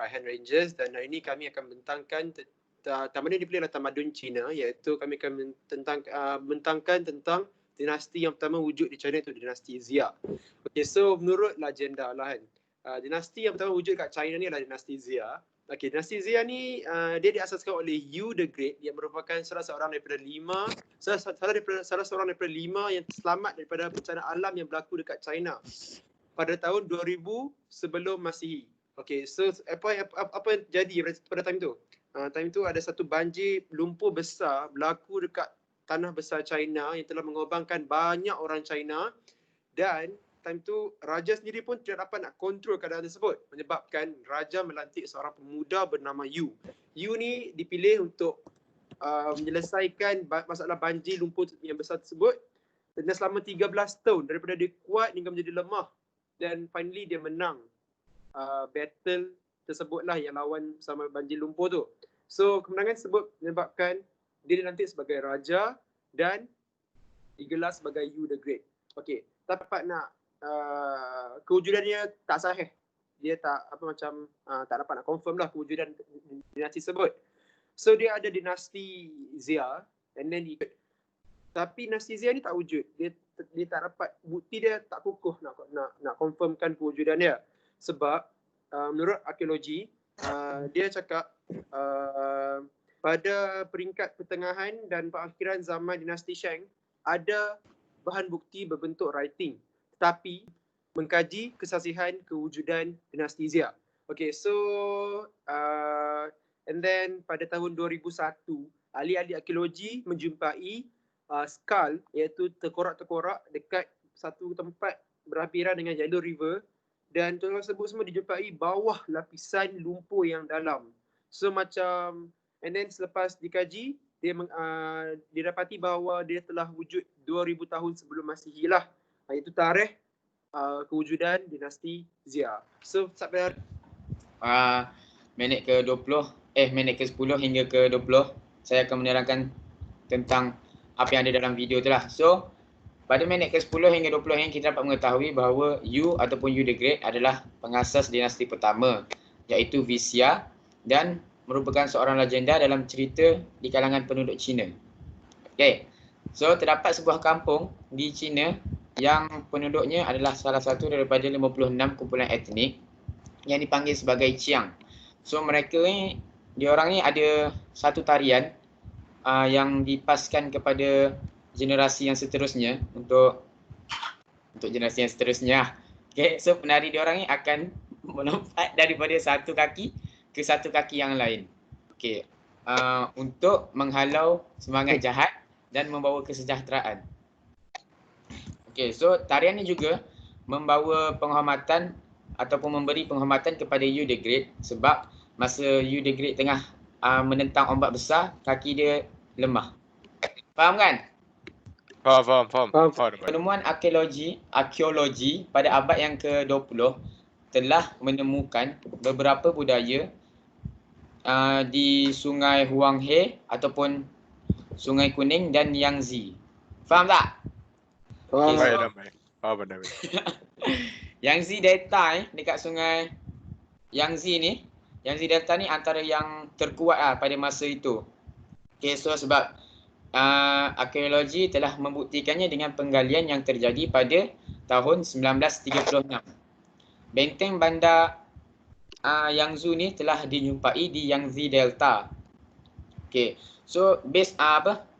Han Rangers, dan hari ini kami akan bentangkan tamadun yang dipilih oleh tamadun Cina, iaitu kami akan bentangkan tentang dinasti yang pertama wujud di China, iaitu dinasti Xia. Okay, so menurut legenda lah kan, dinasti yang pertama wujud kat China ni adalah dinasti Xia. Okay, dinasti Xia ni dia diasaskan oleh Yu the Great yang merupakan salah seorang daripada lima yang selamat daripada bencana alam yang berlaku dekat China pada tahun 2000 sebelum Masihi. Okay, so apa yang jadi pada time tu? Time tu ada satu banjir lumpur besar berlaku dekat tanah besar China yang telah mengorbankan banyak orang China, dan time tu raja sendiri pun tidak dapat nak kontrol keadaan tersebut, menyebabkan raja melantik seorang pemuda bernama Yu. Yu ni dipilih untuk menyelesaikan masalah banjir lumpur yang besar tersebut, dan selama 13 tahun daripada dia kuat hingga menjadi lemah, dan finally dia menang battle tersebutlah yang lawan sama banjir lumpur tu. So kemenangan tersebut menyebabkan dia dilantik sebagai raja dan digelar sebagai Yu the Great. Okay, dapat nak kewujudannya tak sahih. Dia tak tak dapat nak confirm lah kewujudan dinasti tersebut. So dia ada dinasti Xia, and then tapi dinasti Xia ni tak wujud. Dia tak dapat, bukti dia tak kukuh nak confirmkan kewujudan dia. Sebab menurut arkeologi dia cakap pada peringkat pertengahan dan perakhiran zaman dinasti Shang ada bahan bukti berbentuk writing, tetapi mengkaji kesasihan kewujudan dinasti Xia. Okay, so and then pada tahun 2001 ahli-ahli arkeologi menjumpai skull, iaitu terkorak-terkorak dekat satu tempat berhampiran dengan Yellow River, dan tempat tersebut semua dijumpai bawah lapisan lumpur yang dalam. So macam, and then selepas dikaji dia didapati bahawa dia telah wujud 2000 tahun sebelum Masihi lah. Itu tarikh kewujudan dinasti Xia. So sampai minit ke-20 minit ke-10 hingga ke-20 saya akan menerangkan tentang apa yang ada dalam video tu lah. So pada minit ke-10 hingga 20 ini kita dapat mengetahui bahawa Yu ataupun Yu the Great adalah pengasas dinasti pertama, iaitu Xia, dan merupakan seorang legenda dalam cerita di kalangan penduduk Cina. Okay, so terdapat sebuah kampung di Cina yang penduduknya adalah salah satu daripada 56 kumpulan etnik yang dipanggil sebagai Qiang. So mereka ni, diorang ni ada satu tarian yang dipaskan kepada generasi yang seterusnya untuk generasi yang seterusnya. Okay, so penari diorang ni akan melompat daripada satu kaki ke satu kaki yang lain. Okay, untuk menghalau semangat jahat dan membawa kesejahteraan. Okay, so tarian ni juga membawa penghormatan ataupun memberi penghormatan kepada Yu the Great, sebab masa Yu the Great tengah menentang ombak besar, kaki dia lemah. Faham kan? Faham. Penemuan arkeologi pada abad yang ke-20 telah menemukan beberapa budaya di Sungai Huanghe ataupun Sungai Kuning dan Yangtze. Faham tak? Baik. Faham. Yangtze Delta dekat Sungai Yangtze ni, Yangtze Delta ni antara yang terkuat pada masa itu. Okay, so sebab arkeologi telah membuktikannya dengan penggalian yang terjadi pada tahun 1936. Benteng bandar Yangtze ni telah dijumpai di Yangtze Delta. Okay, so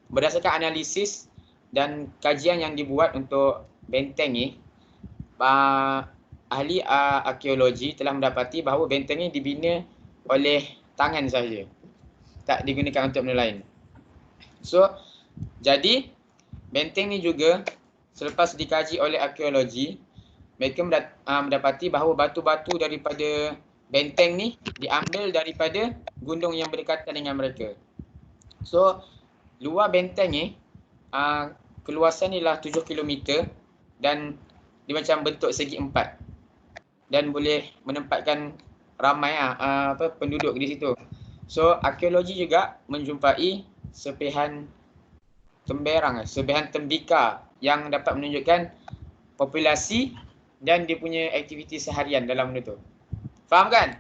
berdasarkan analisis dan kajian yang dibuat untuk benteng ni, ahli arkeologi telah mendapati bahawa benteng ni dibina oleh tangan sahaja, tak digunakan untuk benda lain. So jadi benteng ni juga selepas dikaji oleh arkeologi, mereka mendapati bahawa batu-batu daripada benteng ni diambil daripada gunung yang berdekatan dengan mereka. So luar benteng ni keluasan ialah 7 km dan dia macam bentuk segi empat dan boleh menempatkan ramai penduduk di situ. So arkeologi juga menjumpai sepihan tembika yang dapat menunjukkan populasi dan dia punya aktiviti seharian dalam benda tu. Faham kan?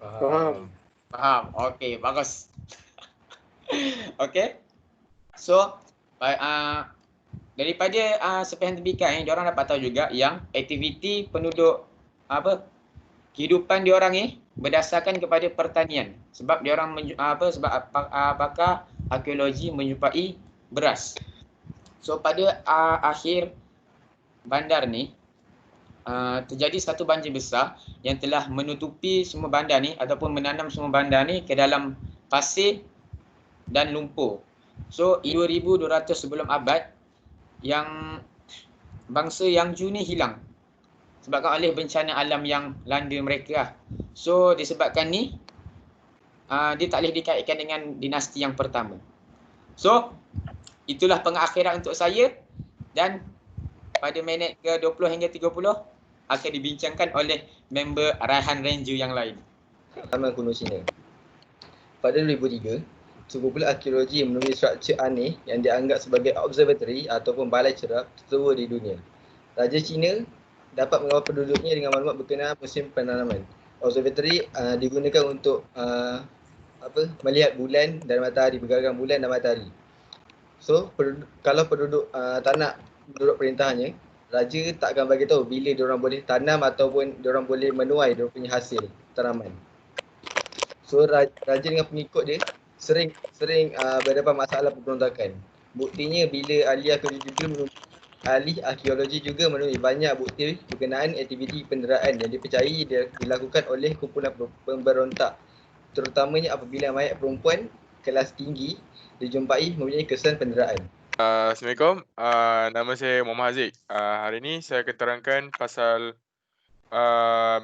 Faham. Faham. Okey, bagus. Okey. So, daripada sepihan terbikat ni, diorang dapat tahu juga yang aktiviti penduduk kehidupan diorang ni berdasarkan kepada pertanian. Sebab diorang pakar arkeologi menjumpai beras. So pada akhir bandar ni terjadi satu banjir besar yang telah menutupi semua bandar ni ataupun menanam semua bandar ni ke dalam pasir dan lumpur. So 2200 sebelum abad yang bangsa Yangju ni hilang sebabkan oleh bencana alam yang landa mereka lah. So disebabkan ni dia tak boleh dikaitkan dengan dinasti yang pertama. So itulah pengakhiran untuk saya dan pada minit ke-20 hingga 30 akan dibincangkan oleh member Raihan Ranger yang lain. Taman Kuno Cina. Pada 2003, sekumpulan arkeologi menemui struktur aneh yang dianggap sebagai observatory ataupun balai cerap tertua di dunia. Raja Cina dapat mengawal penduduknya dengan maklumat berkenaan musim penanaman. Observatory digunakan untuk melihat bulan dan matahari, pergerakan bulan dan matahari. So, kalau penduduk tak nak duduk perintahannya, raja tak akan bagi tahu bila diorang boleh tanam ataupun diorang boleh menuai diorang punya hasil tanaman. So, raja dengan pengikut dia sering berhadapan masalah pemberontakan. Buktinya bila ahli arkeologi juga menemui banyak bukti berkenaan aktiviti penderaan yang dipercayai dilakukan oleh kumpulan pemberontak, terutamanya apabila mayat perempuan kelas tinggi dijumpai mempunyai kesan penderaan. Assalamualaikum. Nama saya Muhammad Haziq. Hari ini saya akan terangkan pasal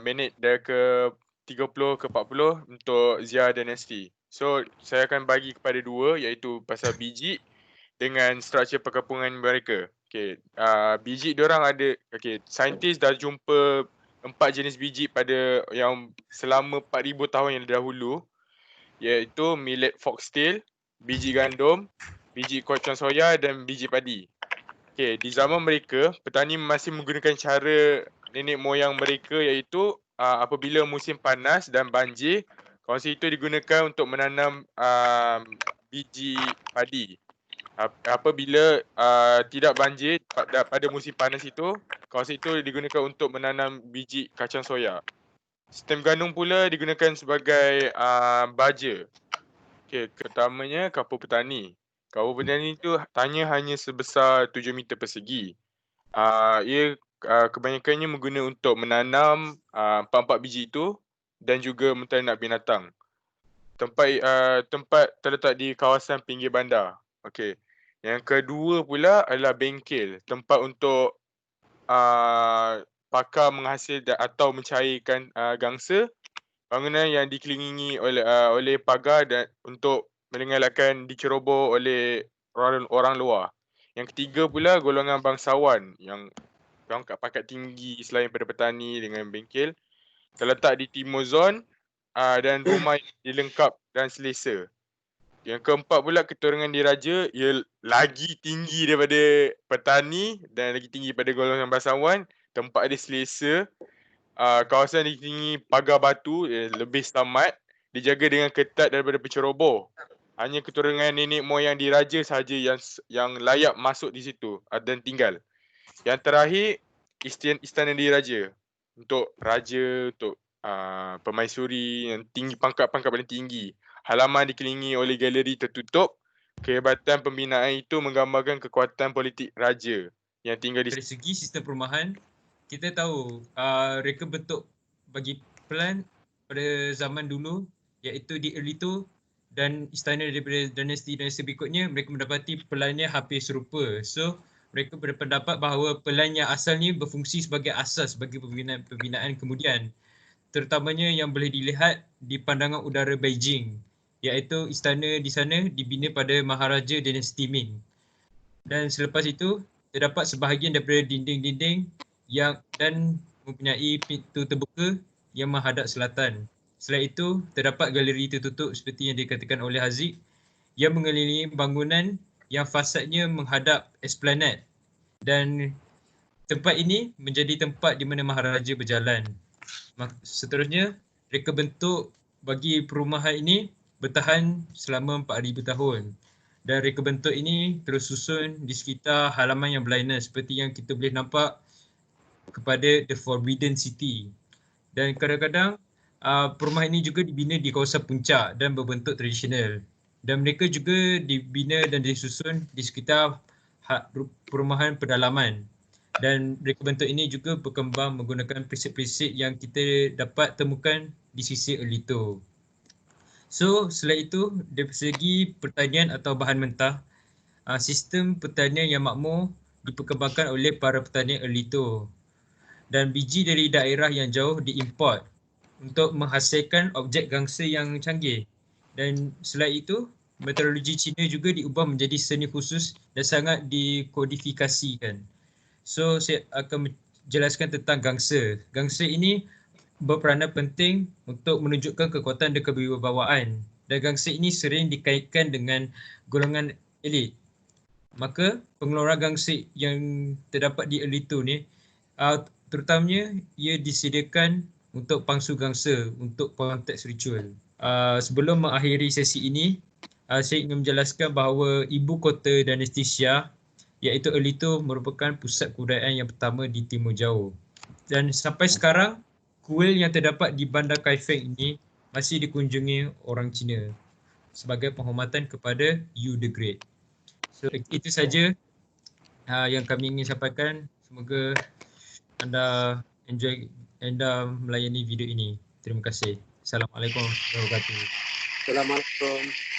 minit dari ke-30 ke 40 untuk Zia Dynasty. So, saya akan bagi kepada dua, iaitu pasal biji dengan struktur perkampungan mereka. Okay, biji diorang ada, saintis dah jumpa 4 jenis biji pada yang selama 4000 tahun yang dahulu, iaitu millet foxtail, biji gandum, biji kacang soya dan biji padi. Okay, di zaman mereka, petani masih menggunakan cara nenek moyang mereka, iaitu apabila musim panas dan banjir, kawasan itu digunakan untuk menanam biji padi. Apabila tidak banjir pada musim panas itu, kawasan itu digunakan untuk menanam biji kacang soya. Sistem gandum pula digunakan sebagai baja. Okay, pertamanya kapur petani. Kapur petani itu hanya sebesar 7 meter persegi. Ia kebanyakannya mengguna untuk menanam 4 biji itu dan juga menternak binatang. Tempat terletak di kawasan pinggir bandar. Okey. Yang kedua pula adalah bengkel, tempat untuk pakar menghasil atau mencairkan gangsa. Bangunan yang dikelilingi oleh pagar dan untuk mengelakkan diceroboh oleh orang luar. Yang ketiga pula golongan bangsawan yang pangkat tinggi selain pada petani dengan bengkel terletak di timur zon dan rumah dilengkap dan selesa. Yang keempat pula keturunan diraja, ia lagi tinggi daripada petani dan lagi tinggi pada golongan bangsawan. Tempat dia selesa. Kawasan dikelilingi pagar batu, lebih selamat, dijaga dengan ketat daripada penceroboh. Hanya keturunan nenek moyang diraja sahaja yang layak masuk di situ dan tinggal. Yang terakhir, istana diraja. Untuk raja, untuk permaisuri yang tinggi, pangkat paling tinggi. Halaman dikelilingi oleh galeri tertutup. Kehebatan pembinaan itu menggambarkan kekuatan politik raja yang tinggal di... Dari segi sistem perumahan, kita tahu reka bentuk bagi plan pada zaman dulu iaitu di Erlito dan istana daripada dinasti berikutnya, mereka mendapati pelannya hampir serupa. So mereka berpendapat bahawa pelan yang asalnya berfungsi sebagai asas bagi pembinaan kemudian, terutamanya yang boleh dilihat di pandangan udara Beijing, iaitu istana di sana dibina pada Maharaja dinasti Ming. Dan selepas itu terdapat sebahagian daripada dinding-dinding yang dan mempunyai pintu terbuka yang menghadap selatan. Selain itu, terdapat galeri tertutup seperti yang dikatakan oleh Haziq yang mengelilingi bangunan yang fasadnya menghadap esplanade. Dan tempat ini menjadi tempat di mana Maharaja berjalan. Seterusnya, reka bentuk bagi perumahan ini bertahan selama 4,000 tahun. Dan reka bentuk ini terus susun di sekitar halaman yang berlainan seperti yang kita boleh nampak kepada The Forbidden City. Dan kadang-kadang perumahan ini juga dibina di kawasan puncak dan berbentuk tradisional. Dan mereka juga dibina dan disusun di sekitar perumahan pedalaman. Dan reka bentuk ini juga berkembang menggunakan prinsip-prinsip yang kita dapat temukan di sisi Erlito. So, selain itu, dari segi pertanian atau bahan mentah, sistem pertanian yang makmur diperkembangkan oleh para petani Erlito. Dan biji dari daerah yang jauh diimport untuk menghasilkan objek gangsa yang canggih. Dan selain itu, meteorologi Cina juga diubah menjadi seni khusus dan sangat dikodifikasikan. So, saya akan menjelaskan tentang gangsa. Gangsa ini berperanan penting untuk menunjukkan kekuatan dan kewibawaan. Dan gangsa ini sering dikaitkan dengan golongan elit. Maka pengeluaran gangsa yang terdapat di Erlito ni, terutamanya ia disediakan untuk pangsu gangsa untuk konteks ritual. Sebelum mengakhiri sesi ini, saya ingin menjelaskan bahawa ibu kota dinasti Xia iaitu Erlito merupakan pusat kebudayaan yang pertama di Timur Jauh. Dan sampai sekarang, kuil yang terdapat di Bandar Kaifeng ini masih dikunjungi orang Cina sebagai penghormatan kepada Yu the Great. So, itu saja yang kami ingin sampaikan. Semoga anda melayani video ini. Terima kasih. Assalamualaikum warahmatullahi wabarakatuh. Assalamualaikum.